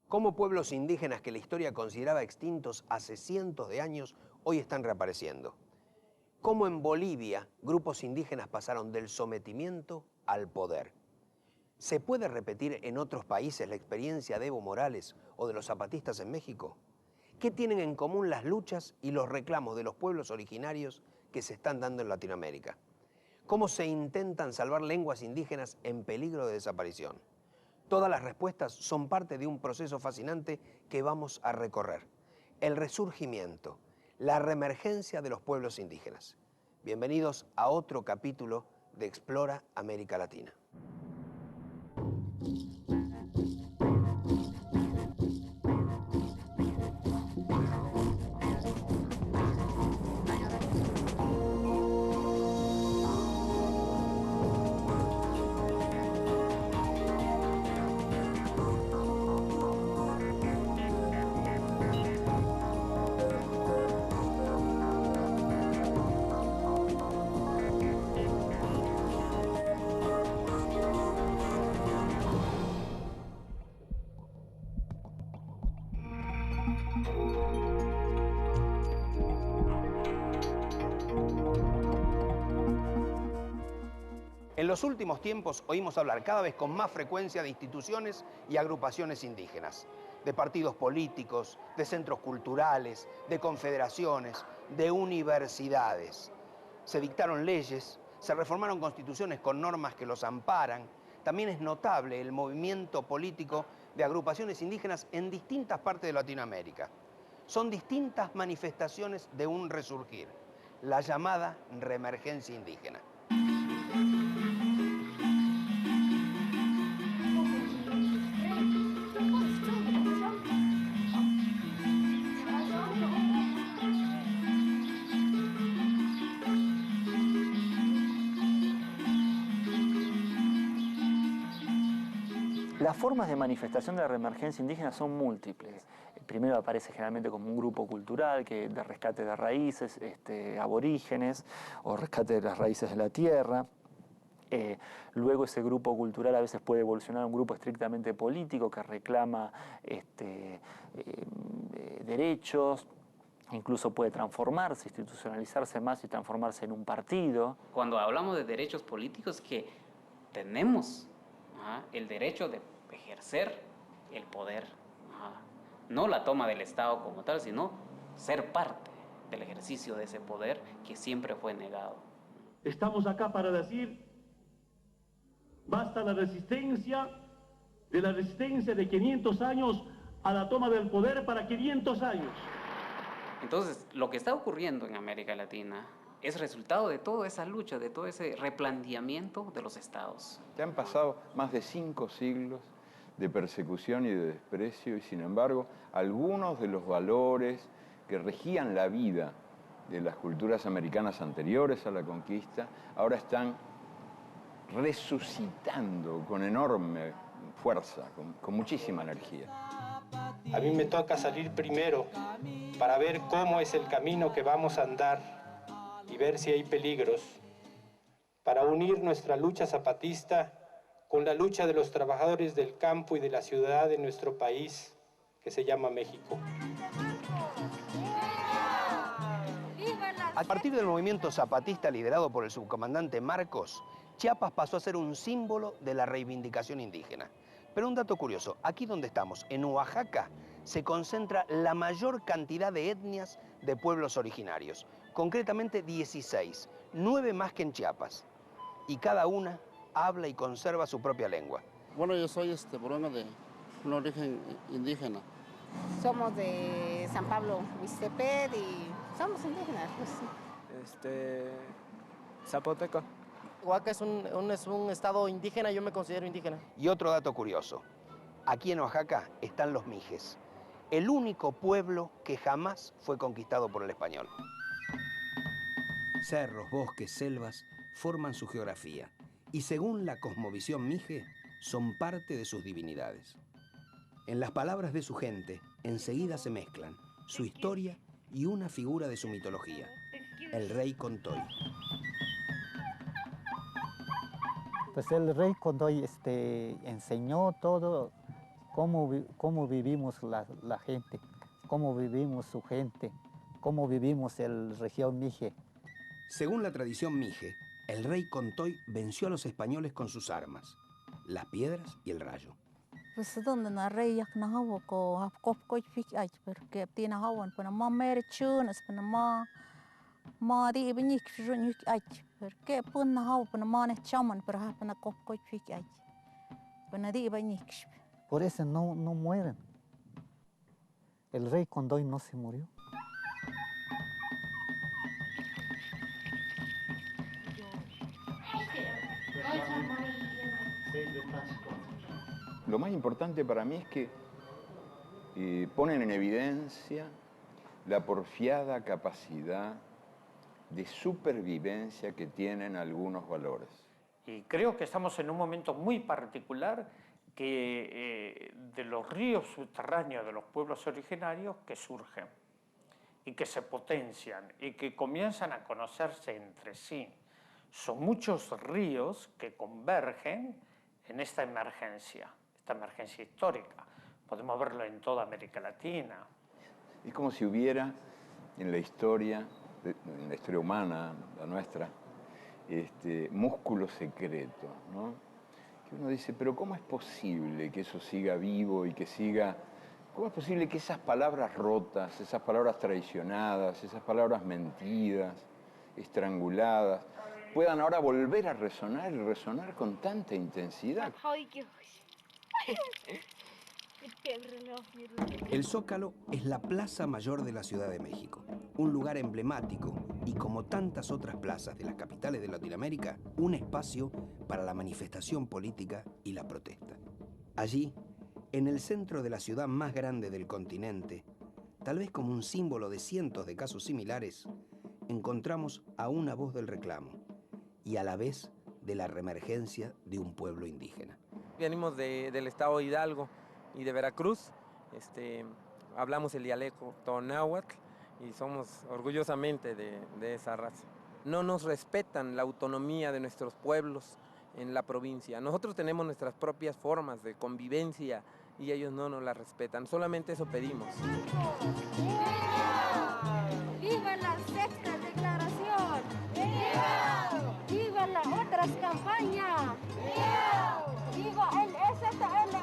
Cómo pueblos indígenas que la historia consideraba extintos hace cientos de años, hoy están reapareciendo. Cómo en Bolivia grupos indígenas pasaron del sometimiento al poder. ¿Se puede repetir en otros países la experiencia de Evo Morales o de los zapatistas en México? ¿Qué tienen en común las luchas y los reclamos de los pueblos originarios que se están dando en Latinoamérica? ¿Cómo se intentan salvar lenguas indígenas en peligro de desaparición? Todas las respuestas son parte de un proceso fascinante que vamos a recorrer. El resurgimiento, la reemergencia de los pueblos indígenas. Bienvenidos a otro capítulo de Explora América Latina. En los últimos tiempos oímos hablar cada vez con más frecuencia de instituciones y agrupaciones indígenas, de partidos políticos, de centros culturales, de confederaciones, de universidades. Se dictaron leyes, se reformaron constituciones con normas que los amparan. También es notable el movimiento político de agrupaciones indígenas en distintas partes de Latinoamérica. Son distintas manifestaciones de un resurgir, la llamada reemergencia indígena. Las formas de manifestación de la reemergencia indígena son múltiples. Primero aparece generalmente como un grupo cultural de rescate de raíces aborígenes o rescate de las raíces de la tierra. Luego ese grupo cultural a veces puede evolucionar a un grupo estrictamente político que reclama derechos. Incluso puede transformarse, institucionalizarse más y transformarse en un partido. Cuando hablamos de derechos políticos, que tenemos el derecho de ejercer el poder, no la toma del Estado como tal, sino ser parte del ejercicio de ese poder que siempre fue negado. Estamos acá para decir, basta la resistencia de 500 años a la toma del poder para 500 años. Entonces, lo que está ocurriendo en América Latina es resultado de toda esa lucha, de todo ese replanteamiento de los estados. Ya han pasado más de 5 siglos de persecución y de desprecio, y sin embargo, algunos de los valores que regían la vida de las culturas americanas anteriores a la conquista, ahora están resucitando con enorme fuerza, con muchísima energía. A mí me toca salir primero para ver cómo es el camino que vamos a andar y ver si hay peligros, para unir nuestra lucha zapatista con la lucha de los trabajadores del campo y de la ciudad de nuestro país, que se llama México. A partir del movimiento zapatista liderado por el subcomandante Marcos, Chiapas pasó a ser un símbolo de la reivindicación indígena. Pero un dato curioso, aquí donde estamos, en Oaxaca, se concentra la mayor cantidad de etnias de pueblos originarios, concretamente 16, 9 más que en Chiapas, y cada una habla y conserva su propia lengua. Bueno, yo soy peruano de un origen indígena. Somos de San Pablo, Huixtepec, y somos indígenas, pues. Zapoteco. Oaxaca es un estado indígena, yo me considero indígena. Y otro dato curioso, aquí en Oaxaca están los mijes, el único pueblo que jamás fue conquistado por el español. Cerros, bosques, selvas forman su geografía y según la cosmovisión mije, son parte de sus divinidades. En las palabras de su gente, enseguida se mezclan su historia y una figura de su mitología, el rey Contoy. Pues el rey Contoy enseñó todo cómo vivimos la gente, cómo vivimos su gente, cómo vivimos el región Mije. Según la tradición Mije, el rey Contoy venció a los españoles con sus armas, las piedras y el rayo. Pues donde na rey yak na hawo ko hapkop ko fik ay porque tiene hawan pana ma mer chun es pana ma di benik nyuk ay porque pun na hawo pana ma ne chaman para pana kop ko fik ay pana di benik. Por eso no mueren. El rey Condoy no se murió. Lo más importante para mí es que ponen en evidencia la porfiada capacidad de supervivencia que tienen algunos valores. Y creo que estamos en un momento muy particular que, de los ríos subterráneos de los pueblos originarios que surgen y que se potencian y que comienzan a conocerse entre sí. Son muchos ríos que convergen en esta emergencia histórica. Podemos verlo en toda América Latina. Es como si hubiera en la historia humana, la nuestra, músculo secreto, ¿no? Que uno dice, pero ¿cómo es posible que eso siga vivo y que siga... ¿Cómo es posible que esas palabras rotas, esas palabras traicionadas, esas palabras mentidas, estranguladas, puedan ahora volver a resonar y resonar con tanta intensidad? El Zócalo es la plaza mayor de la Ciudad de México, un lugar emblemático y, como tantas otras plazas de las capitales de Latinoamérica, un espacio para la manifestación política y la protesta. Allí, en el centro de la ciudad más grande del continente, tal vez como un símbolo de cientos de casos similares, encontramos a una voz del reclamo y a la vez de la reemergencia de un pueblo indígena. Venimos del estado de Hidalgo y de Veracruz, hablamos el dialecto náhuatl y somos orgullosamente de esa raza. No nos respetan la autonomía de nuestros pueblos en la provincia. Nosotros tenemos nuestras propias formas de convivencia y ellos no nos la respetan. Solamente eso pedimos. ¡Viva la sexta declaración! ¡Viva las otras campañas! ¡Viva el EZLN!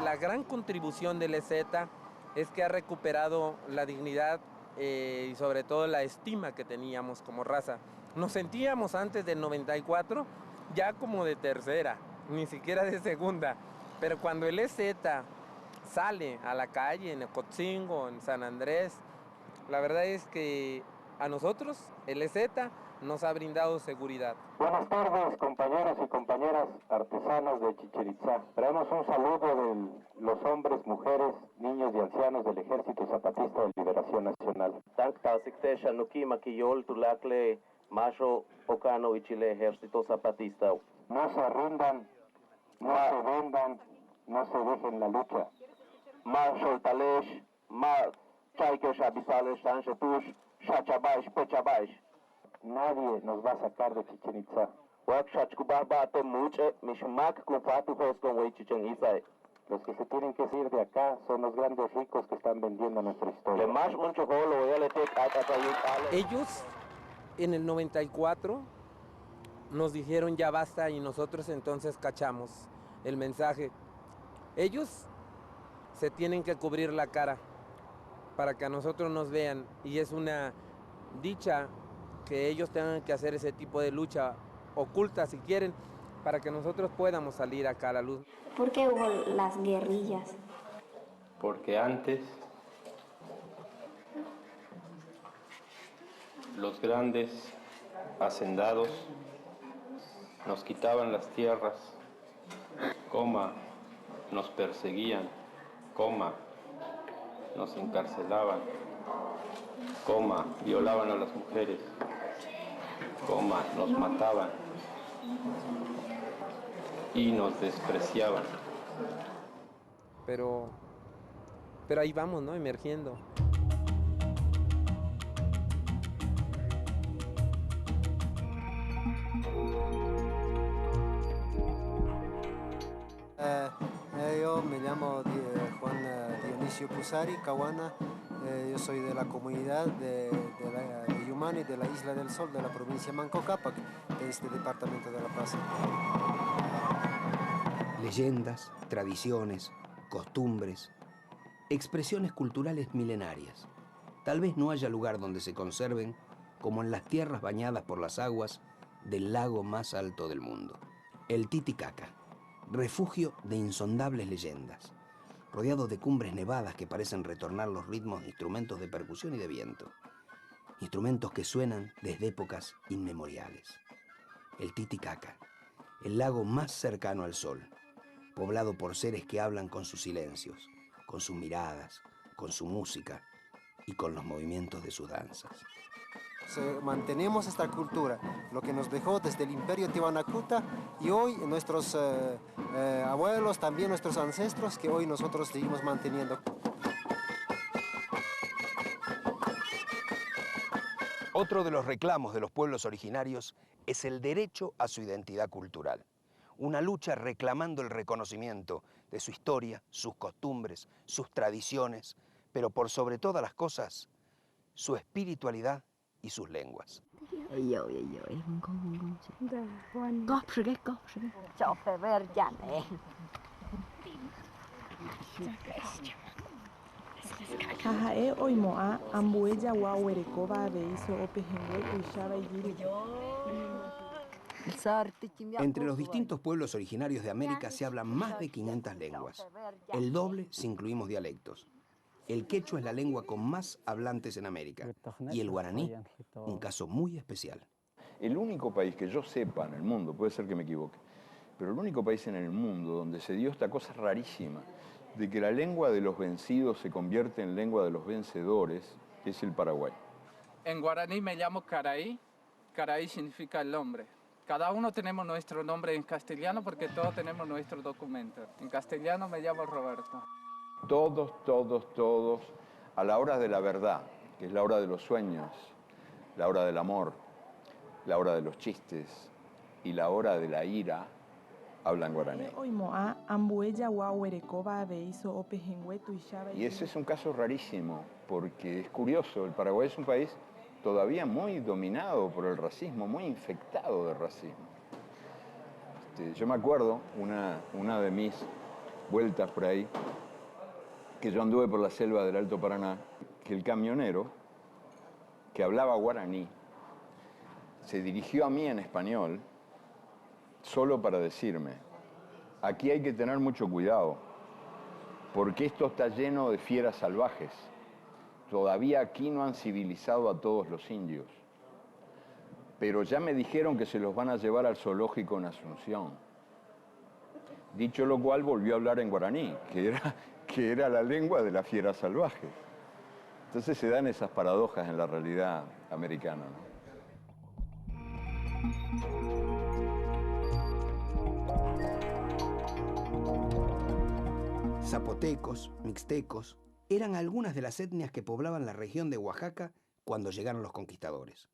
La gran contribución del EZ es que ha recuperado la dignidad y sobre todo la estima que teníamos como raza. Nos sentíamos antes del 94 ya como de tercera, ni siquiera de segunda. Pero cuando el EZ sale a la calle, en Ecotzingo, en San Andrés, la verdad es que a nosotros el EZ nos ha brindado seguridad. Buenas tardes, compañeros y compañeras artesanos de Chichén Itzá. Traemos un saludo de los hombres, mujeres, niños y ancianos del Ejército Zapatista de Liberación Nacional. Ejército Zapatista. No se rindan, no se vendan, no se dejen la lucha. Nadie nos va a sacar de Chichén Itzá. Los que se tienen que ir de acá son los grandes ricos que están vendiendo nuestra historia. Ellos en el 94 nos dijeron ya basta y nosotros entonces cachamos el mensaje. Ellos se tienen que cubrir la cara para que a nosotros nos vean y es una dicha que ellos tengan que hacer ese tipo de lucha oculta si quieren para que nosotros podamos salir acá a la luz. ¿Por qué hubo las guerrillas? Porque antes los grandes hacendados nos quitaban las tierras, nos perseguían, nos encarcelaban, violaban a las mujeres, nos mataban y nos despreciaban. Pero ahí vamos, ¿no? Emergiendo. Yo me llamo Juan Dionisio Pusari, Cahuana. Yo soy de la comunidad de Yumani, de la Isla del Sol, de la provincia de Manco Cápac, de este departamento de La Paz. Leyendas, tradiciones, costumbres, expresiones culturales milenarias. Tal vez no haya lugar donde se conserven como en las tierras bañadas por las aguas del lago más alto del mundo, el Titicaca, refugio de insondables leyendas, rodeado de cumbres nevadas que parecen retornar los ritmos de instrumentos de percusión y de viento, instrumentos que suenan desde épocas inmemoriales. El Titicaca, el lago más cercano al sol, poblado por seres que hablan con sus silencios, con sus miradas, con su música y con los movimientos de sus danzas. Mantenemos esta cultura, lo que nos dejó desde el Imperio Tiwanakuta y hoy nuestros abuelos, también nuestros ancestros, que hoy nosotros seguimos manteniendo. Otro de los reclamos de los pueblos originarios es el derecho a su identidad cultural. Una lucha reclamando el reconocimiento de su historia, sus costumbres, sus tradiciones, pero por sobre todas las cosas, su espiritualidad y sus lenguas. Entre los distintos pueblos originarios de América se hablan más de 500 lenguas, el doble si incluimos dialectos. El quechua es la lengua con más hablantes en América y el guaraní, un caso muy especial. El único país que yo sepa en el mundo, puede ser que me equivoque, pero el único país en el mundo donde se dio esta cosa rarísima de que la lengua de los vencidos se convierte en lengua de los vencedores es el Paraguay. En guaraní me llamo Caraí. Caraí significa el hombre. Cada uno tenemos nuestro nombre en castellano porque todos tenemos nuestro documento. En castellano me llamo Roberto. Todos, a la hora de la verdad, que es la hora de los sueños, la hora del amor, la hora de los chistes y la hora de la ira, hablan guaraní. Y ese es un caso rarísimo, porque es curioso, el Paraguay es un país todavía muy dominado por el racismo, muy infectado de racismo. Yo me acuerdo, una de mis vueltas por ahí, que yo anduve por la selva del Alto Paraná, que el camionero, que hablaba guaraní, se dirigió a mí en español solo para decirme, aquí hay que tener mucho cuidado, porque esto está lleno de fieras salvajes. Todavía aquí no han civilizado a todos los indios, pero ya me dijeron que se los van a llevar al zoológico en Asunción. Dicho lo cual, volvió a hablar en guaraní, que era la lengua de la fiera salvaje. Entonces se dan esas paradojas en la realidad americana, ¿no? Zapotecos, mixtecos, eran algunas de las etnias que poblaban la región de Oaxaca cuando llegaron los conquistadores.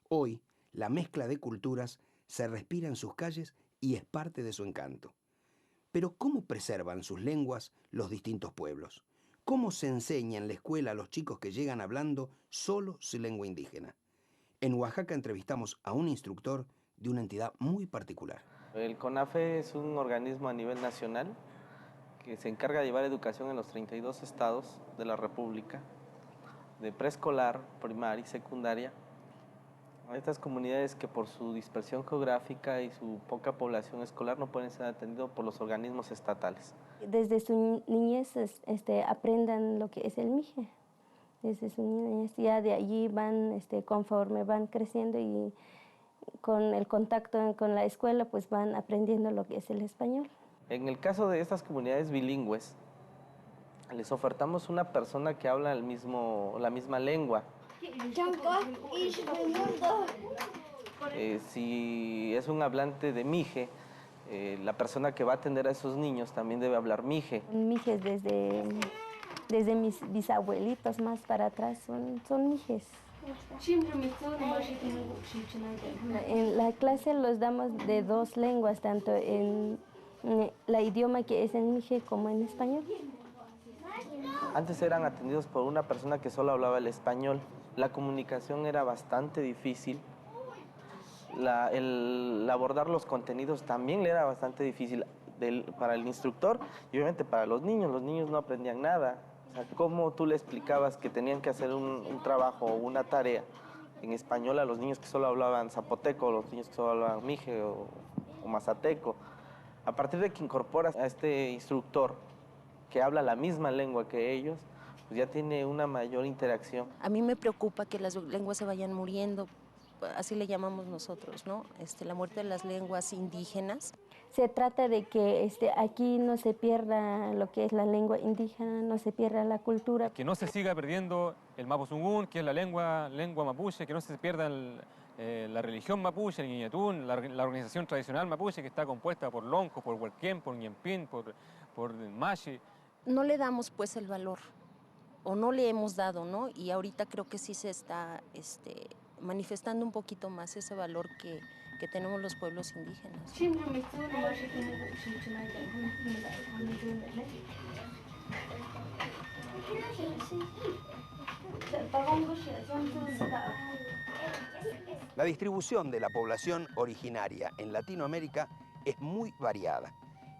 Hoy, la mezcla de culturas se respira en sus calles y es parte de su encanto. Pero ¿cómo preservan sus lenguas los distintos pueblos? ¿Cómo se enseña en la escuela a los chicos que llegan hablando solo su lengua indígena? En Oaxaca entrevistamos a un instructor de una entidad muy particular. El CONAFE es un organismo a nivel nacional que se encarga de llevar educación en los 32 estados de la República, de preescolar, primaria y secundaria, a estas comunidades que por su dispersión geográfica y su poca población escolar no pueden ser atendidos por los organismos estatales. Desde su niñez aprendan lo que es el mije. Desde su niñez ya de allí van, conforme van creciendo y con el contacto con la escuela, pues van aprendiendo lo que es el español. En el caso de estas comunidades bilingües, les ofertamos una persona que habla la misma lengua. Si es un hablante de mije, la persona que va a atender a esos niños también debe hablar mije. Mijes desde mis bisabuelitos más para atrás son mijes. En la clase los damos de dos lenguas, tanto en la idioma que es en mije como en español. Antes eran atendidos por una persona que solo hablaba el español. La comunicación era bastante difícil. El abordar los contenidos también le era bastante difícil para el instructor y obviamente para los niños. Los niños no aprendían nada. O sea, ¿cómo tú le explicabas que tenían que hacer un trabajo o una tarea en español a los niños que solo hablaban zapoteco, los niños que solo hablaban mije o mazateco? A partir de que incorporas a este instructor que habla la misma lengua que ellos, pues ya tiene una mayor interacción. A mí me preocupa que las lenguas se vayan muriendo, así le llamamos nosotros, ¿no? La muerte de las lenguas indígenas. Se trata de que aquí no se pierda lo que es la lengua indígena, no se pierda la cultura. Que no se siga perdiendo el mapuzungún, que es la lengua mapuche, que no se pierda la religión mapuche, el Ñeñatún, la organización tradicional mapuche que está compuesta por Lonco, por Huelquén, por Ñempín, por Machi. No le damos pues el valor, o no le hemos dado, ¿no? Y ahorita creo que sí se está manifestando un poquito más ese valor que tenemos los pueblos indígenas. La distribución de la población originaria en Latinoamérica es muy variada.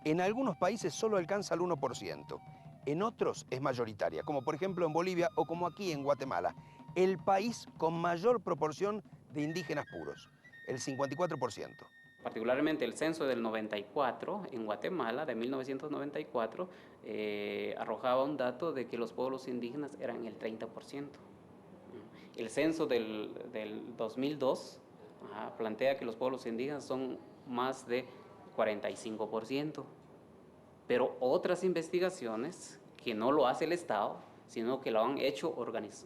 En algunos países solo alcanza el 1%, en otros es mayoritaria, como por ejemplo en Bolivia o como aquí en Guatemala, el país con mayor proporción de indígenas puros, el 54%. Particularmente el censo del 94 en Guatemala, de 1994, arrojaba un dato de que los pueblos indígenas eran el 30%. El censo del 2002 plantea que los pueblos indígenas son más de 45%. Pero otras investigaciones, que no lo hace el Estado, sino que lo han hecho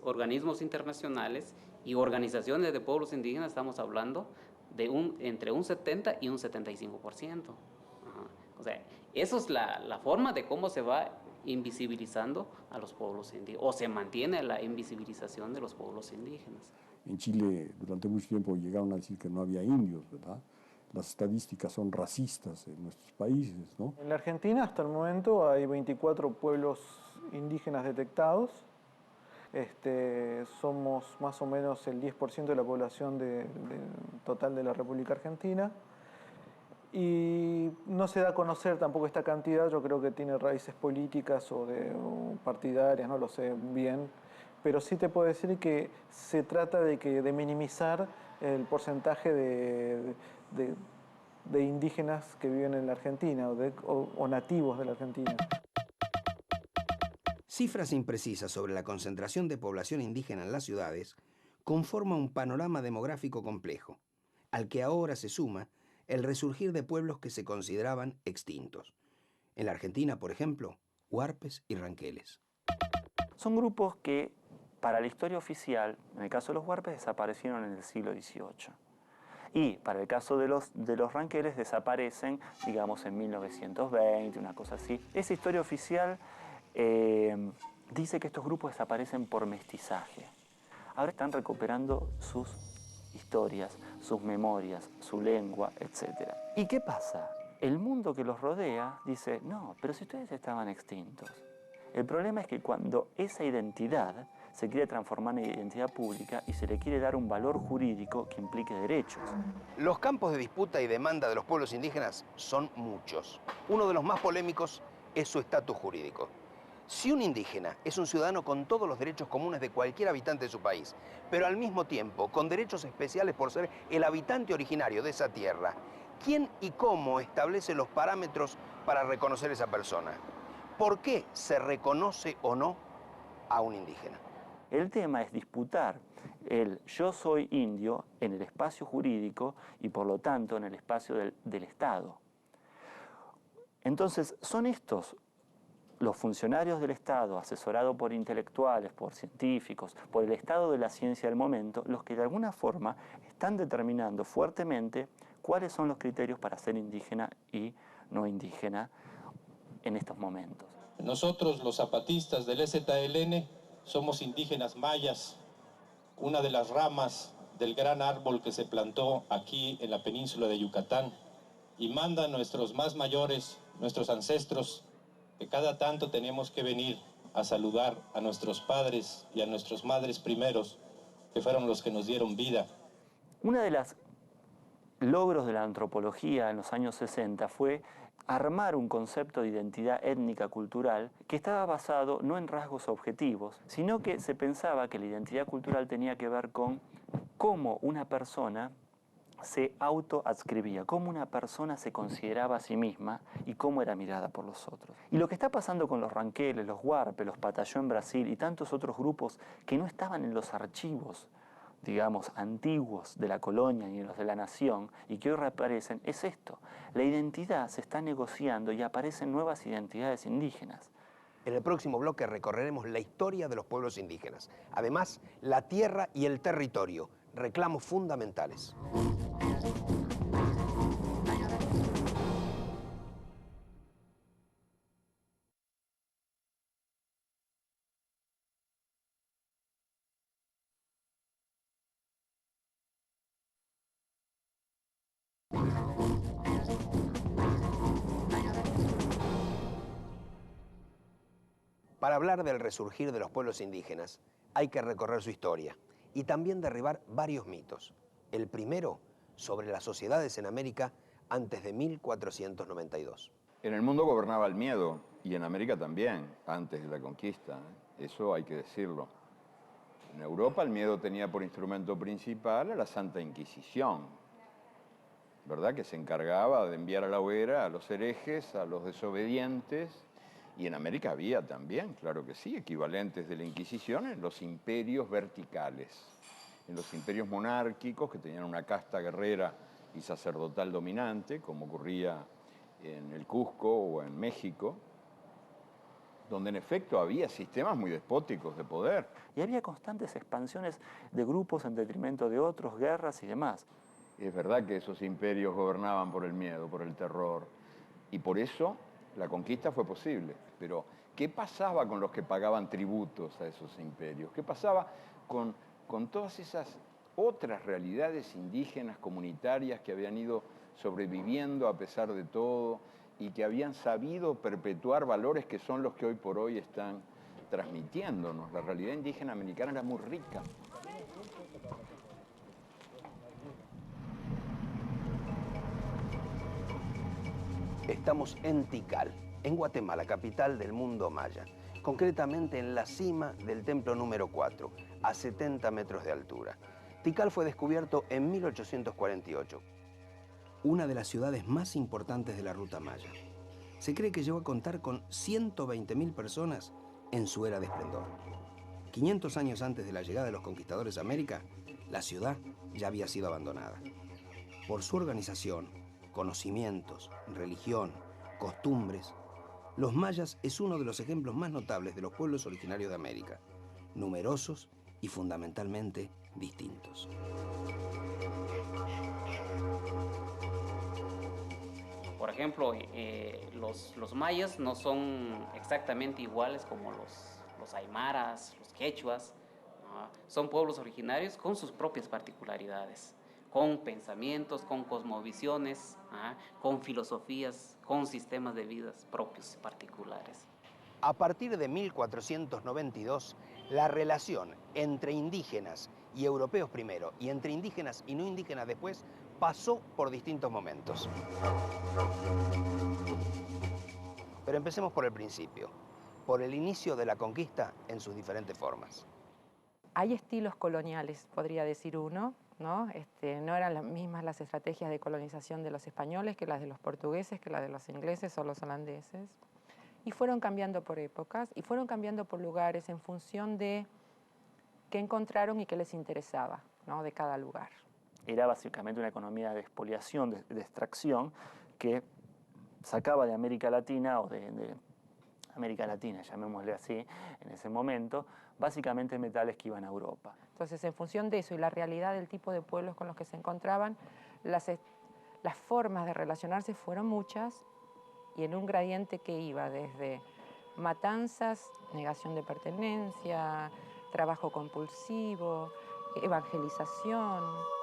organismos internacionales y organizaciones de pueblos indígenas, estamos hablando de entre un 70 y un 75%. O sea, eso es la forma de cómo se va invisibilizando a los pueblos indígenas, o se mantiene la invisibilización de los pueblos indígenas. En Chile durante mucho tiempo llegaron a decir que no había indios, ¿verdad? Las estadísticas son racistas en nuestros países, ¿no? En la Argentina hasta el momento hay 24 pueblos indígenas detectados. Somos más o menos el 10% de la población total de la República Argentina. Y no se da a conocer tampoco esta cantidad, yo creo que tiene raíces políticas o partidarias, no lo sé bien. Pero sí te puedo decir que se trata de minimizar el porcentaje de indígenas que viven en la Argentina o nativos de la Argentina. Cifras imprecisas sobre la concentración de población indígena en las ciudades conforman un panorama demográfico complejo, al que ahora se suma el resurgir de pueblos que se consideraban extintos. En la Argentina, por ejemplo, huarpes y ranqueles. Son grupos que, para la historia oficial, en el caso de los huarpes, desaparecieron en el siglo XVIII. Y para el caso de los ranqueles desaparecen, digamos, en 1920, una cosa así. Esa historia oficial dice que estos grupos desaparecen por mestizaje. Ahora están recuperando sus historias, sus memorias, su lengua, etc. ¿Y qué pasa? El mundo que los rodea dice, no, pero si ustedes estaban extintos. El problema es que cuando esa identidad se quiere transformar en identidad pública y se le quiere dar un valor jurídico que implique derechos. Los campos de disputa y demanda de los pueblos indígenas son muchos. Uno de los más polémicos es su estatus jurídico. Si un indígena es un ciudadano con todos los derechos comunes de cualquier habitante de su país, pero al mismo tiempo con derechos especiales por ser el habitante originario de esa tierra, ¿quién y cómo establece los parámetros para reconocer a esa persona? ¿Por qué se reconoce o no a un indígena? El tema es disputar el yo soy indio en el espacio jurídico y por lo tanto en el espacio del Estado. Entonces, son estos los funcionarios del Estado, asesorados por intelectuales, por científicos, por el estado de la ciencia del momento, los que de alguna forma están determinando fuertemente cuáles son los criterios para ser indígena y no indígena en estos momentos. Nosotros, los zapatistas del EZLN, somos indígenas mayas, una de las ramas del gran árbol que se plantó aquí en la península de Yucatán, y mandan nuestros más mayores nuestros ancestros, que cada tanto teníamos que venir a saludar a nuestros padres y a nuestras madres primeros, que fueron los que nos dieron vida. Una de las logros de la antropología en los años 60 fue armar un concepto de identidad étnica cultural que estaba basado no en rasgos objetivos, sino que se pensaba que la identidad cultural tenía que ver con cómo una persona se autoadscribía, cómo una persona se consideraba a sí misma y cómo era mirada por los otros. Y lo que está pasando con los ranqueles, los huarpes, los patalló en Brasil y tantos otros grupos que no estaban en los archivos, digamos, antiguos de la colonia ni en los de la nación y que hoy reaparecen, es esto. La identidad se está negociando y aparecen nuevas identidades indígenas. En el próximo bloque recorreremos la historia de los pueblos indígenas. Además, la tierra y el territorio, reclamos fundamentales. Para hablar del resurgir de los pueblos indígenas, hay que recorrer su historia y también derribar varios mitos. El primero, sobre las sociedades en América antes de 1492. En el mundo gobernaba el miedo, y en América también, antes de la conquista. Eso hay que decirlo. En Europa el miedo tenía por instrumento principal a la Santa Inquisición, ¿verdad? Que se encargaba de enviar a la hoguera a los herejes, a los desobedientes. Y en América había también, claro que sí, equivalentes de la Inquisición en los imperios verticales, en los imperios monárquicos que tenían una casta guerrera y sacerdotal dominante, como ocurría en el Cusco o en México, donde en efecto había sistemas muy despóticos de poder. Y había constantes expansiones de grupos en detrimento de otros, guerras y demás. Es verdad que esos imperios gobernaban por el miedo, por el terror, y por eso la conquista fue posible. Pero, ¿qué pasaba con los que pagaban tributos a esos imperios? ¿Qué pasaba con todas esas otras realidades indígenas comunitarias que habían ido sobreviviendo a pesar de todo y que habían sabido perpetuar valores que son los que hoy por hoy están transmitiéndonos? La realidad indígena americana era muy rica. Estamos en Tikal, en Guatemala, capital del mundo maya, concretamente en la cima del templo número 4, a 70 metros de altura. Tikal fue descubierto en 1848, una de las ciudades más importantes de la ruta maya. Se cree que llegó a contar con 120.000 personas en su era de esplendor. 500 años antes de la llegada de los conquistadores a América, la ciudad ya había sido abandonada. Por su organización, conocimientos, religión, costumbres, los mayas es uno de los ejemplos más notables de los pueblos originarios de América, numerosos y fundamentalmente distintos. Por ejemplo, los mayas no son exactamente iguales como los aymaras, los quechuas. Son pueblos originarios con sus propias particularidades, con pensamientos, con cosmovisiones, con filosofías, con sistemas de vidas propios y particulares. A partir de 1492, la relación entre indígenas y europeos primero y entre indígenas y no indígenas después pasó por distintos momentos. Pero empecemos por el principio, por el inicio de la conquista en sus diferentes formas. Hay estilos coloniales, podría decir uno, ¿no? No eran las mismas las estrategias de colonización de los españoles que las de los portugueses, que las de los ingleses o los holandeses. Y fueron cambiando por épocas y fueron cambiando por lugares en función de qué encontraron y qué les interesaba, ¿no? De cada lugar. Era básicamente una economía de expoliación, de extracción, que sacaba de América Latina, o de América Latina, llamémosle así, en ese momento, básicamente metales que iban a Europa. Entonces, en función de eso y la realidad del tipo de pueblos con los que se encontraban, las formas de relacionarse fueron muchas y en un gradiente que iba desde matanzas, negación de pertenencia, trabajo compulsivo, evangelización.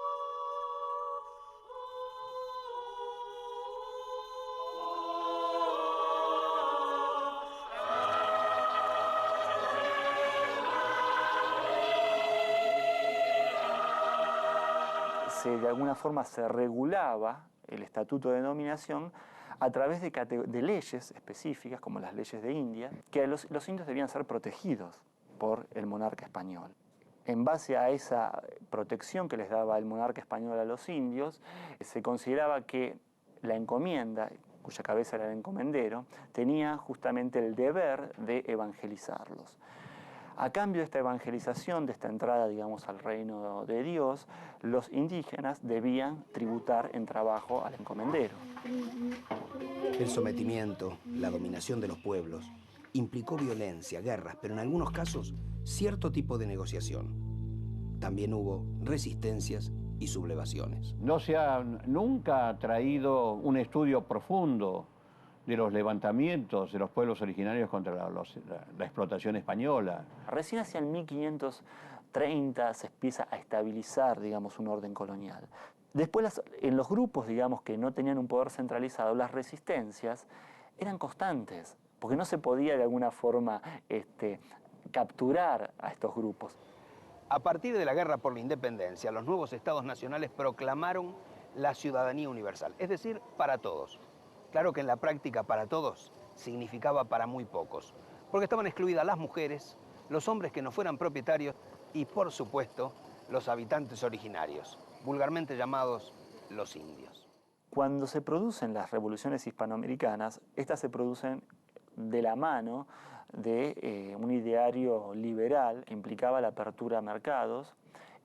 de alguna forma se regulaba el estatuto de denominación a través de leyes específicas, como las leyes de India, que los indios debían ser protegidos por el monarca español. En base a esa protección que les daba el monarca español a los indios, se consideraba que la encomienda, cuya cabeza era el encomendero, tenía justamente el deber de evangelizarlos. A cambio de esta evangelización, de esta entrada, digamos, al reino de Dios, los indígenas debían tributar en trabajo al encomendero. El sometimiento, la dominación de los pueblos, implicó violencia, guerras, pero en algunos casos cierto tipo de negociación. También hubo resistencias y sublevaciones. No se ha nunca traído un estudio profundo de los levantamientos de los pueblos originarios contra la explotación española. Recién hacia el 1530 se empieza a estabilizar, digamos, un orden colonial. Después, en los grupos, digamos, que no tenían un poder centralizado, las resistencias eran constantes, porque no se podía de alguna forma capturar a estos grupos. A partir de la guerra por la independencia, los nuevos estados nacionales proclamaron la ciudadanía universal, es decir, para todos. Claro que en la práctica para todos significaba para muy pocos, porque estaban excluidas las mujeres, los hombres que no fueran propietarios y, por supuesto, los habitantes originarios, vulgarmente llamados los indios. Cuando se producen las revoluciones hispanoamericanas, estas se producen de la mano de un ideario liberal que implicaba la apertura a mercados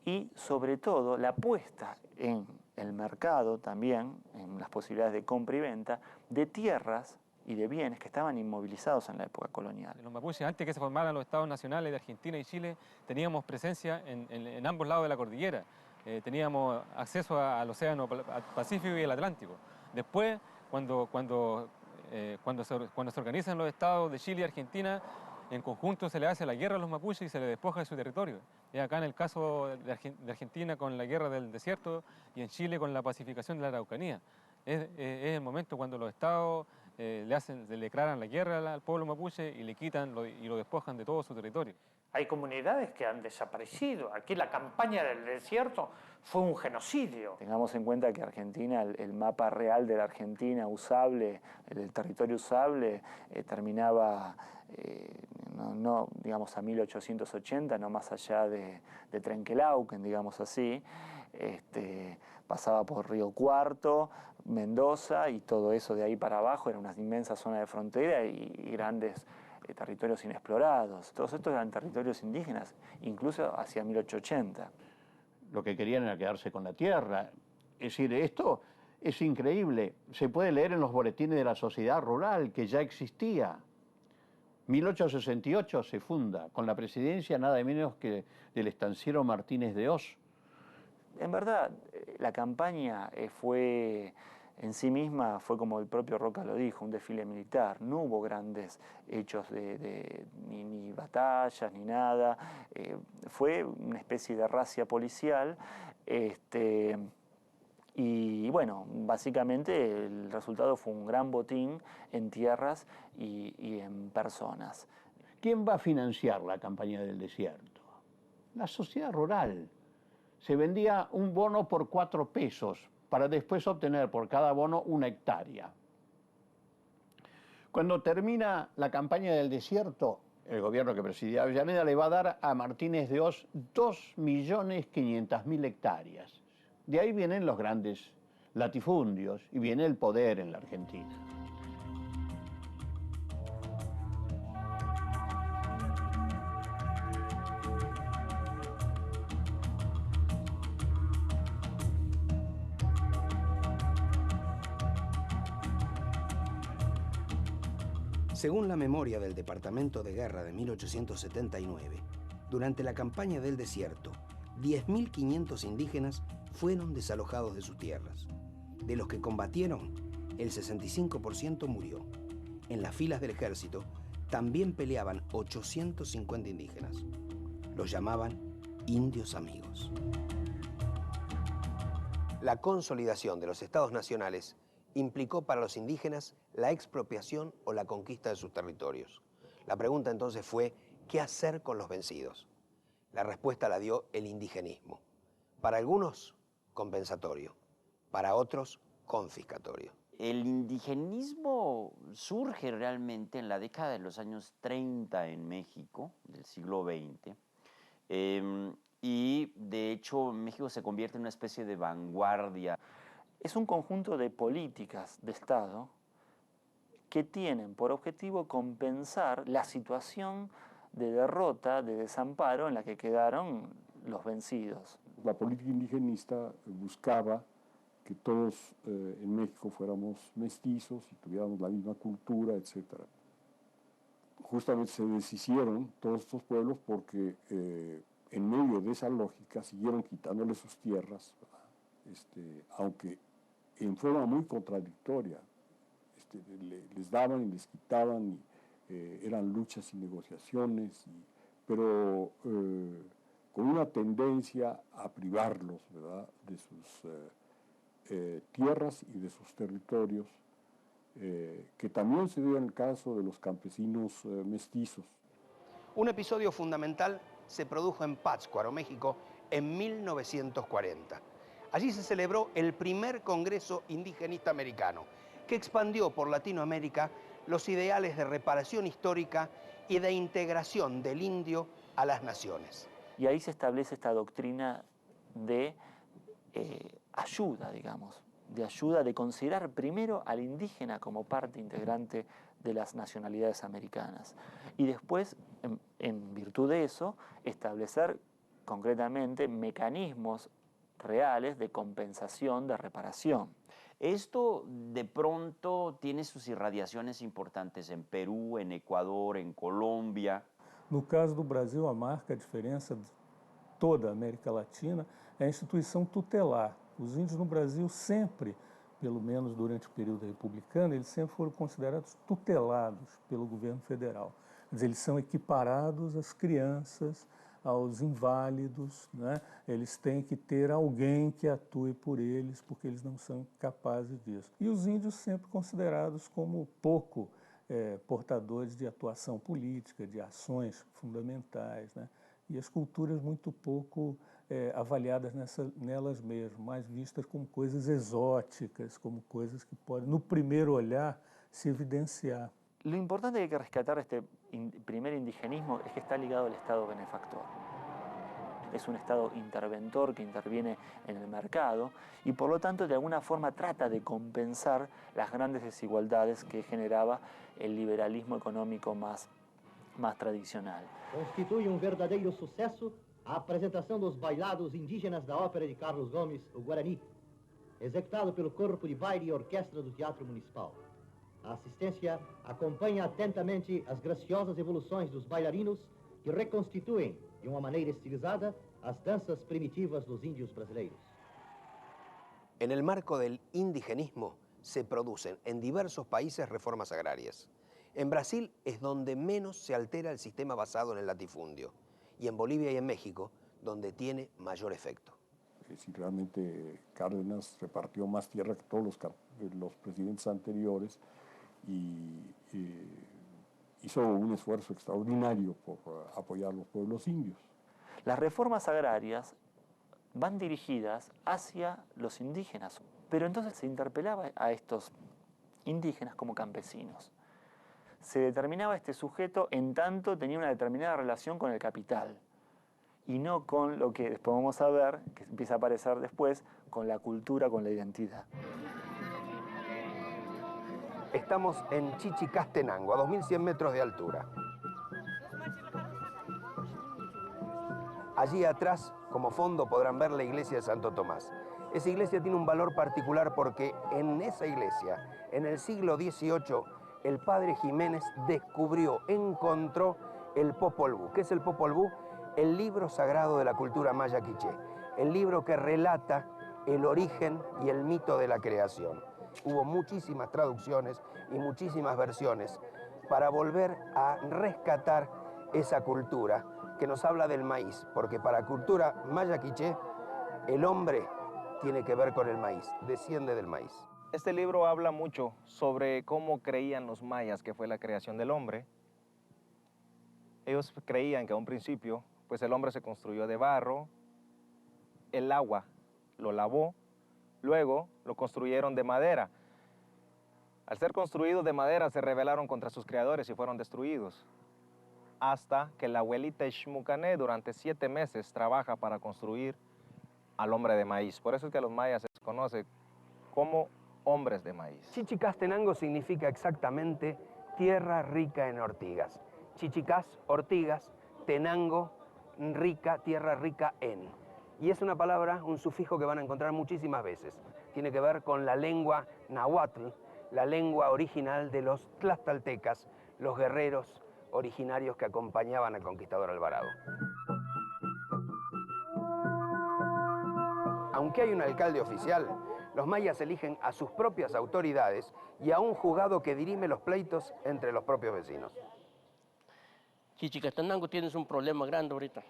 y, sobre todo, la apuesta en el mercado también, en las posibilidades de compra y venta, de tierras y de bienes que estaban inmovilizados en la época colonial. Los mapuches, antes que se formaran los estados nacionales de Argentina y Chile, teníamos presencia en ambos lados de la cordillera. Teníamos acceso al Océano Pacífico y al Atlántico. Después, cuando se organizan los estados de Chile y Argentina, en conjunto se le hace la guerra a los mapuches y se les despoja de su territorio. Y acá en el caso de Argentina con la guerra del desierto y en Chile con la pacificación de la Araucanía. Es el momento cuando los estados le declaran la guerra al pueblo mapuche y le quitan y lo despojan de todo su territorio. Hay comunidades que han desaparecido. Aquí la campaña del desierto fue un genocidio. Tengamos en cuenta que Argentina, el mapa real de la Argentina usable, el territorio usable, terminaba digamos, a 1880, no más allá de Trenquelauquen, digamos así. Pasaba por Río Cuarto, Mendoza y todo eso de ahí para abajo era una inmensa zona de frontera y grandes territorios inexplorados. Todos estos eran territorios indígenas, incluso hacia 1880. Lo que querían era quedarse con la tierra. Es decir, esto es increíble. Se puede leer en los boletines de la sociedad rural, que ya existía. 1868 se funda, con la presidencia nada menos que del estanciero Martínez de Oz. En verdad, la campaña fue en sí misma, fue como el propio Roca lo dijo, un desfile militar. No hubo grandes hechos ni batallas, ni nada. Fue una especie de racia policial. Y bueno, básicamente el resultado fue un gran botín en tierras y en personas. ¿Quién va a financiar la campaña del desierto? La sociedad rural. Se vendía un bono por 4 pesos para después obtener por cada bono 1 hectárea. Cuando termina la campaña del desierto, el gobierno que presidía Avellaneda le va a dar a Martínez de Oz 2.500.000 hectáreas. De ahí vienen los grandes latifundios y viene el poder en la Argentina. Según la memoria del Departamento de Guerra de 1879, durante la campaña del desierto, 10.500 indígenas fueron desalojados de sus tierras. De los que combatieron, el 65% murió. En las filas del ejército también peleaban 850 indígenas. Los llamaban indios amigos. La consolidación de los estados nacionales implicó para los indígenas la expropiación o la conquista de sus territorios. La pregunta entonces fue, ¿qué hacer con los vencidos? La respuesta la dio el indigenismo. Para algunos, compensatorio, para otros, confiscatorio. El indigenismo surge realmente en la década de los años 30 en México, del siglo XX, y de hecho México se convierte en una especie de vanguardia. Es un conjunto de políticas de Estado que tienen por objetivo compensar la situación de derrota, de desamparo en la que quedaron los vencidos. La política indigenista buscaba que todos en México fuéramos mestizos y tuviéramos la misma cultura, etc. Justamente se deshicieron todos estos pueblos porque en medio de esa lógica siguieron quitándole sus tierras, aunque en forma muy contradictoria. Les daban y les quitaban, y, eran luchas y negociaciones, pero con una tendencia a privarlos, ¿verdad?, de sus tierras y de sus territorios, que también se dio en el caso de los campesinos mestizos. Un episodio fundamental se produjo en Pátzcuaro, México, en 1940. Allí se celebró el primer Congreso Indigenista Americano, que expandió por Latinoamérica los ideales de reparación histórica y de integración del indio a las naciones. Y ahí se establece esta doctrina de ayuda, digamos, de ayuda, de considerar primero al indígena como parte integrante de las nacionalidades americanas. Y después, en virtud de eso, establecer concretamente mecanismos reales de compensación, de reparación. Esto de pronto tiene sus irradiaciones importantes en Perú, en Ecuador, en Colombia. No caso do Brasil, a marca, a diferença de toda a América Latina é a instituição tutelar. Os índios no Brasil sempre, pelo menos durante o período republicano, eles sempre foram considerados tutelados pelo governo federal. Quer dizer, eles são equiparados às crianças, aos inválidos, né? Eles têm que ter alguém que atue por eles, porque eles não são capazes disso. E os índios sempre considerados como pouco portadores de atuação política, de ações fundamentais, né? E as culturas muito pouco avaliadas nelas mesmas, mais vistas como coisas exóticas, como coisas que podem, no primeiro olhar, se evidenciar. Lo importante que hay que rescatar de este primer indigenismo es que está ligado al Estado benefactor. Es un Estado interventor que interviene en el mercado y por lo tanto de alguna forma trata de compensar las grandes desigualdades que generaba el liberalismo económico más tradicional. Constitui verdadeiro sucesso a apresentação dos bailados indígenas da ópera de Carlos Gomes, o Guarani, executado pelo Corpo de Baile e Orquestra do Teatro Municipal. A assistência acompanha atentamente as graciosas evoluções dos bailarinos que reconstituem, de uma maneira estilizada, as danças primitivas dos índios brasileiros. En el marco del indigenismo se producen en diversos países reformas agrarias. En Brasil es donde menos se altera el sistema basado en el latifundio, y en Bolivia y en México, donde tiene mayor efecto. Si realmente Cárdenas repartió más tierra que todos los presidentes anteriores, y hizo un esfuerzo extraordinario por apoyar a los pueblos indios. Las reformas agrarias van dirigidas hacia los indígenas, pero entonces se interpelaba a estos indígenas como campesinos. Se determinaba este sujeto en tanto tenía una determinada relación con el capital y no con lo que después vamos a ver, que empieza a aparecer después, con la cultura, con la identidad. Estamos en Chichicastenango, a 2100 metros de altura. Allí atrás, como fondo, podrán ver la iglesia de Santo Tomás. Esa iglesia tiene un valor particular porque en esa iglesia, en el siglo XVIII, el padre Jiménez encontró el Popol Vuh. ¿Qué es el Popol Vuh? El libro sagrado de la cultura maya quiché, el libro que relata el origen y el mito de la creación. Hubo muchísimas traducciones y muchísimas versiones para volver a rescatar esa cultura que nos habla del maíz, porque para la cultura maya quiché, el hombre tiene que ver con el maíz, desciende del maíz. Este libro habla mucho sobre cómo creían los mayas que fue la creación del hombre. Ellos creían que a un principio, pues el hombre se construyó de barro, el agua lo lavó, luego lo construyeron de madera. Al ser construidos de madera se rebelaron contra sus creadores y fueron destruidos. Hasta que la abuelita Xmucané durante 7 meses trabaja para construir al hombre de maíz. Por eso es que a los mayas se les conoce como hombres de maíz. Chichicastenango significa exactamente tierra rica en ortigas. Chichicás, ortigas, tenango, rica, tierra rica en. Y es una palabra, un sufijo que van a encontrar muchísimas veces. Tiene que ver con la lengua nahuatl, la lengua original de los tlaxcaltecas, los guerreros originarios que acompañaban al conquistador Alvarado. Aunque hay un alcalde oficial, los mayas eligen a sus propias autoridades y a un juzgado que dirime los pleitos entre los propios vecinos. Chichicastenango tienes un problema grande ahorita.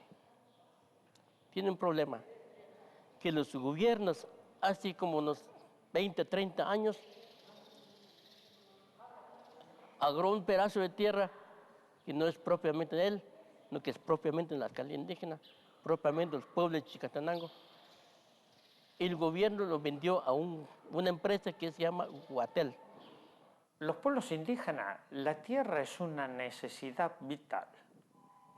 Tiene un problema que los gobiernos, hace como unos 20, 30 años, agarró un pedazo de tierra que no es propiamente de él, sino que es propiamente de la alcaldía indígena, propiamente del pueblo de Chichicastenango. El gobierno lo vendió a una empresa que se llama Huatel. Los pueblos indígenas, la tierra es una necesidad vital,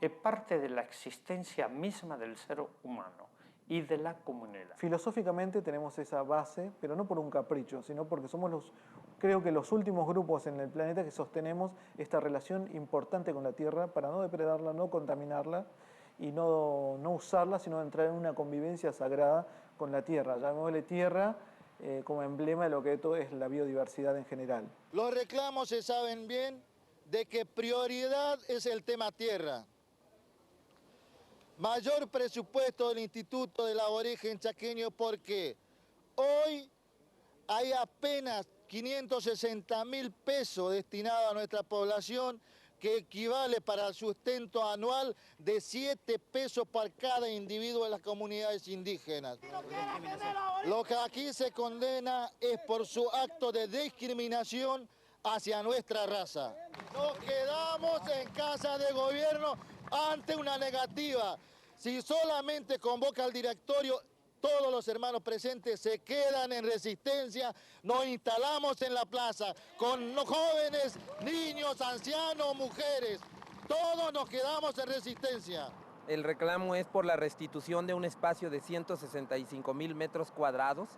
es parte de la existencia misma del ser humano y de la comunidad. Filosóficamente tenemos esa base, pero no por un capricho, sino porque somos creo que los últimos grupos en el planeta que sostenemos esta relación importante con la tierra para no depredarla, no contaminarla y no usarla, sino entrar en una convivencia sagrada con la tierra. Llamémosle tierra como emblema de lo que todo es la biodiversidad en general. Los reclamos se saben bien de que prioridad es el tema tierra. Mayor presupuesto del Instituto del Aborigen Chaqueño porque hoy hay apenas 560.000 pesos destinados a nuestra población, que equivale para el sustento anual de 7 pesos para cada individuo de las comunidades indígenas. Lo que aquí se condena es por su acto de discriminación hacia nuestra raza. Nos quedamos en casa de gobierno ante una negativa. Si solamente convoca al directorio, todos los hermanos presentes se quedan en resistencia, nos instalamos en la plaza con jóvenes, niños, ancianos, mujeres, todos nos quedamos en resistencia. El reclamo es por la restitución de un espacio de 165,000 metros cuadrados,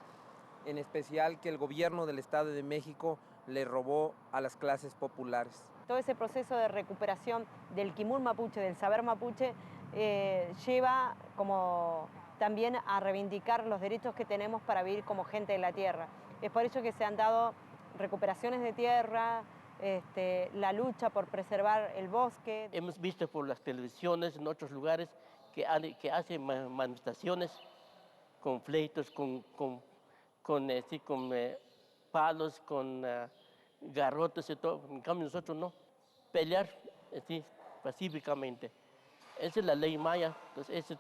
en especial que el gobierno del Estado de México le robó a las clases populares. Todo ese proceso de recuperación del Quimún mapuche, del saber mapuche, lleva como también a reivindicar los derechos que tenemos para vivir como gente de la tierra. Es por ello que se han dado recuperaciones de tierra, la lucha por preservar el bosque. Hemos visto por las televisiones en otros lugares que hacen manifestaciones con fleitos, con palos, con garrotes y todo. En cambio nosotros no, pelear pacíficamente. Esa es la ley maya, entonces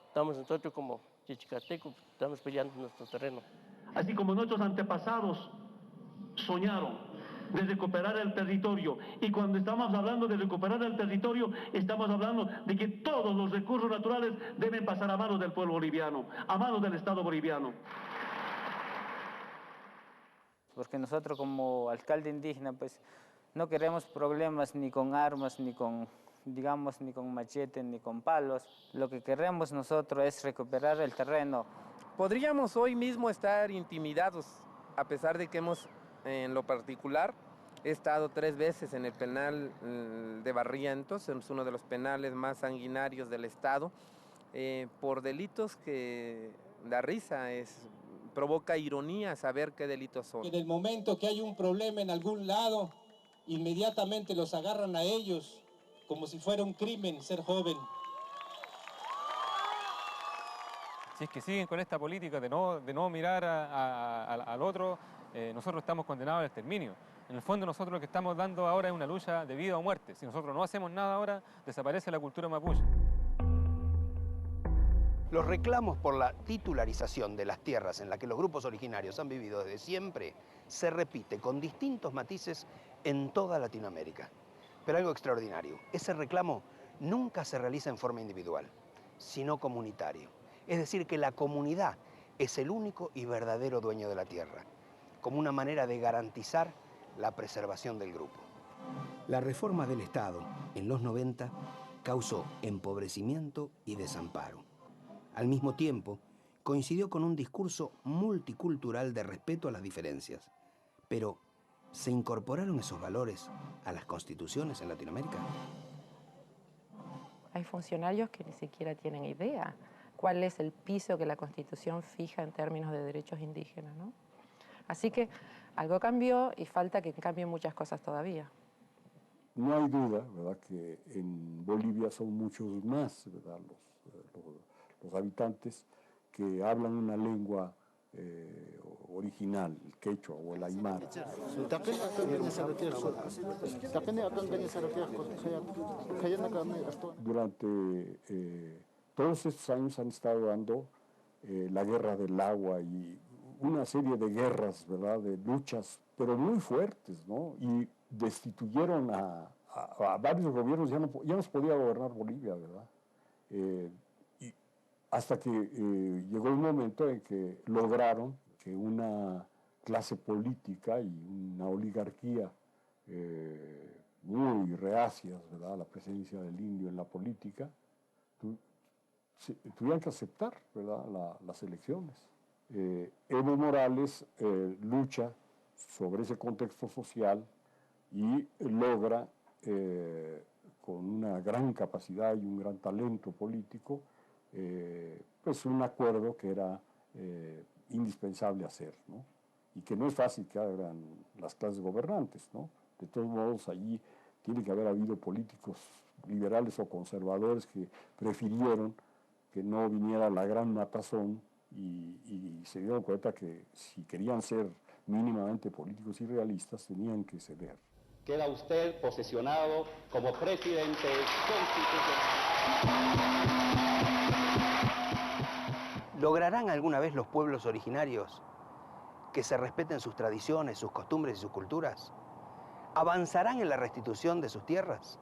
estamos nosotros como chichicatecos, estamos peleando nuestro terreno. Así como nuestros antepasados soñaron de recuperar el territorio, y cuando estamos hablando de recuperar el territorio, estamos hablando de que todos los recursos naturales deben pasar a manos del pueblo boliviano, a manos del Estado boliviano. Porque nosotros como alcalde indígena, pues, no queremos problemas ni con armas, ni con, digamos, ni con machete, ni con palos. Lo que queremos nosotros es recuperar el terreno. Podríamos hoy mismo estar intimidados, a pesar de que en lo particular, he estado 3 veces en el penal de Barrientos, es uno de los penales más sanguinarios del Estado, por delitos que da risa, provoca ironía saber qué delitos son. En el momento que hay un problema en algún lado, inmediatamente los agarran a ellos como si fuera un crimen ser joven. Si es que siguen con esta política de no mirar al otro, nosotros estamos condenados al exterminio. En el fondo nosotros lo que estamos dando ahora es una lucha de vida o muerte. Si nosotros no hacemos nada ahora, desaparece la cultura mapuche. Los reclamos por la titularización de las tierras en las que los grupos originarios han vivido desde siempre se repite con distintos matices en toda Latinoamérica. Pero algo extraordinario, ese reclamo nunca se realiza en forma individual, sino comunitario. Es decir, que la comunidad es el único y verdadero dueño de la tierra, como una manera de garantizar la preservación del grupo. La reforma del Estado en los 90 causó empobrecimiento y desamparo. Al mismo tiempo, coincidió con un discurso multicultural de respeto a las diferencias. Pero, ¿se incorporaron esos valores a las constituciones en Latinoamérica? Hay funcionarios que ni siquiera tienen idea cuál es el piso que la Constitución fija en términos de derechos indígenas, ¿no? Así que algo cambió y falta que cambien muchas cosas todavía. No hay duda, ¿verdad?, que en Bolivia son muchos más, ¿verdad?, los habitantes que hablan una lengua original, el quechua o el aymara. Durante todos estos años han estado dando la guerra del agua y una serie de guerras, ¿verdad?, de luchas, pero muy fuertes, ¿no? Y destituyeron a varios gobiernos, ya no se podía gobernar Bolivia, ¿verdad? Y hasta que llegó un momento en que lograron que una clase política y una oligarquía muy reacias, ¿verdad?, a la presencia del indio en la política, tuvieron que aceptar, ¿verdad?, las elecciones. Evo Morales lucha sobre ese contexto social y logra, con una gran capacidad y un gran talento político, pues un acuerdo que era indispensable hacer, ¿no? Y que no es fácil que hagan las clases gobernantes, ¿no? De todos modos, allí tiene que haber habido políticos liberales o conservadores que prefirieron que no viniera la gran matazón y se dieron cuenta que si querían ser mínimamente políticos y realistas tenían que ceder. Queda usted posesionado como presidente constitucional. ¿Lograrán alguna vez los pueblos originarios que se respeten sus tradiciones, sus costumbres y sus culturas? ¿Avanzarán en la restitución de sus tierras?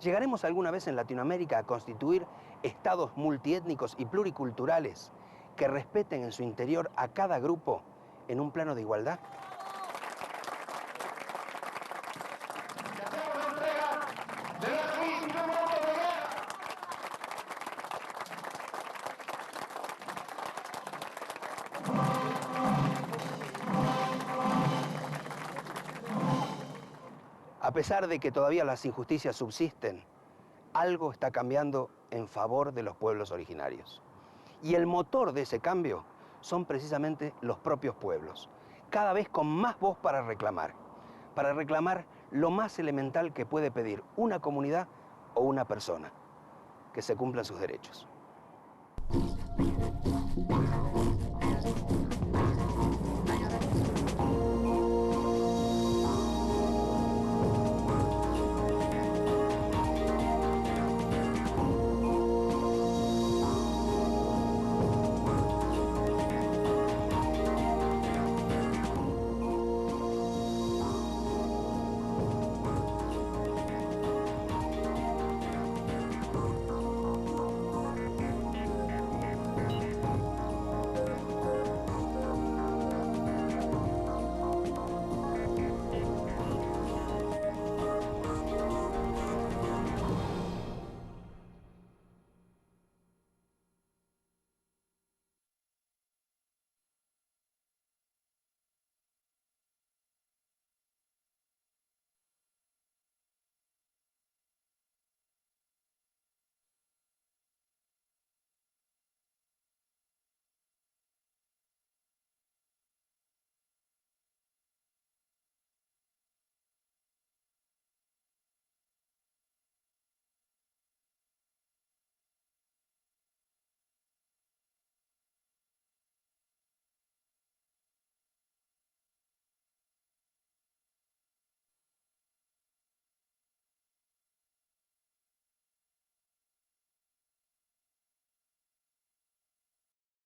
¿Llegaremos alguna vez en Latinoamérica a constituir estados multiétnicos y pluriculturales que respeten en su interior a cada grupo en un plano de igualdad? A pesar de que todavía las injusticias subsisten, algo está cambiando en favor de los pueblos originarios. Y el motor de ese cambio son precisamente los propios pueblos, cada vez con más voz para reclamar lo más elemental que puede pedir una comunidad o una persona, que se cumplan sus derechos.